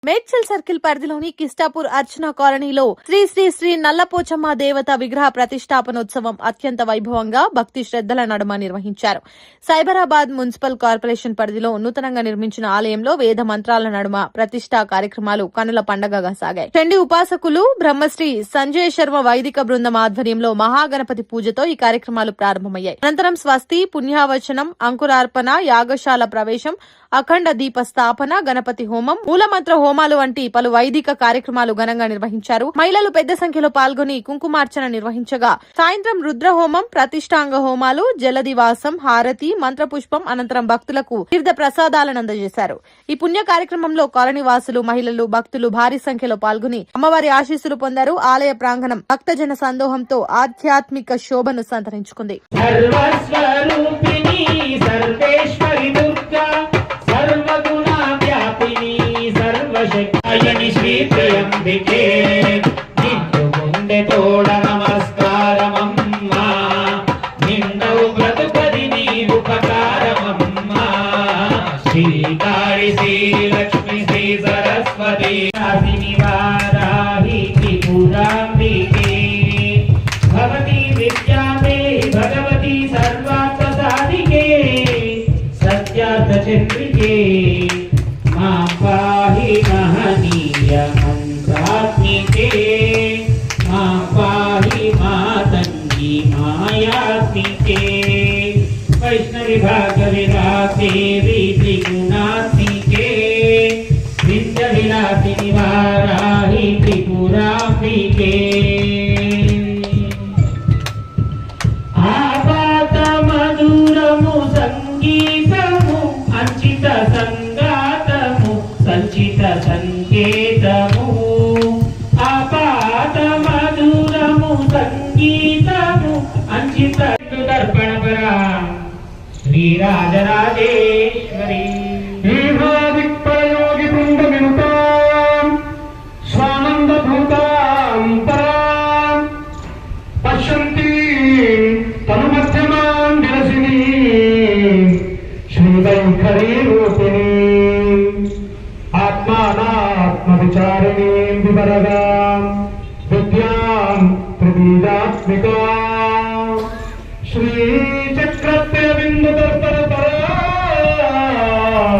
Medchal circle పరిధిలోని కిస్టాపూర్ అర్చన కాలనీలో శ్రీ శ్రీ శ్రీ నల్లపోచమ్మ దేవత విగ్రహ ప్రతిష్టాపనోత్సవం అత్యంత వైభవంగా భక్తి శ్రద్ధల నడుమ నిర్వహించారు. సైబరాబాద్ మున్సిపల్ కార్పొరేషన్ పరిధిలో నూతనంగా నిర్మించిన ఆలయంలో వేద మంత్రాల నడుమ ప్రతిష్టా కార్యక్రమాలు కనుల పండగగా సాగాయి. చండీ ఉపాసకులు బ్రహ్మశ్రీ సంజయ్ శర్మ వైదిక బృందం ఆధ్వర్యంలో మహాగణపతి పూజతో ఈ కార్యక్రమాలు ప్రారంభమయ్యాయి. అనంతరం స్వస్తి, పుణ్యావచనం, అంకురార్పణ, యాగశాల ప్రవేశం, అఖండ దీప స్థాపన, గణపతి హోమం, మూలమంత్ర హోమాలు వంటి పలు వైదిక కార్యక్రమాలు ఘనంగా నిర్వహించారు. మహిళలు పెద్ద సంఖ్యలో పాల్గొని కుంకుమార్చన నిర్వహించగా సాయంత్రం రుద్రహోమం, ప్రతిష్టాంగ హోమాలు, జలదివాసం, హారతి, మంత్రపుష్పం అనంతరం భక్తులకు తీర్థ ప్రసాదాలను అందజేశారు. ఈ పుణ్య కార్యక్రమంలో కాలనీ వాసులు, మహిళలు, భక్తులు భారీ సంఖ్యలో పాల్గొని అమ్మవారి ఆశీస్సులు పొందారు. ఆలయ ప్రాంగణం భక్తజన సందోహంతో ఆధ్యాత్మిక శోభను సంతరించుకుంది. శ్రీ ప్రియంబికే నిండు గుండె తోడ నమస్కారమమ్మా, నిండవు బ్రతుకది నీ ఉపకారమమ్మా. శ్రీకాళి, శ్రీ లక్ష్మి, శ్రీ సరస్వతి, వారాహి త్రిపురాంబికే భవతి విద్యామే భగవతి సర్వార్థ సాధికే సత్యార్థ చంద్రికే మా పాహి మహనీయ మంత్రాత్మికే మా పాహి మాతంగి మాయాత్మికే వైష్ణవి భాగవి రాసేవి త్రిగుణాత్మికే విద్య విలాసిని వారాహి త్రిపురాంబికే. ఆపాత మధురము సంగీతము అంచిత సంచిత సంకేతము, ఆపాత మధురము సంగీతము అంచిత దర్పణ పరా శ్రీరాజరాజేశ్వరి యోగి బృంద వినుతాం స్వానంద భూతాం పరాం పశ్యంతి తనుమధ్యమాం విలసిని శ్రీవైఖరీ రూపిణి ఆత్మానాత్మ విచారిణీం వివరగాం విద్యాం ప్రబీజాత్మికాం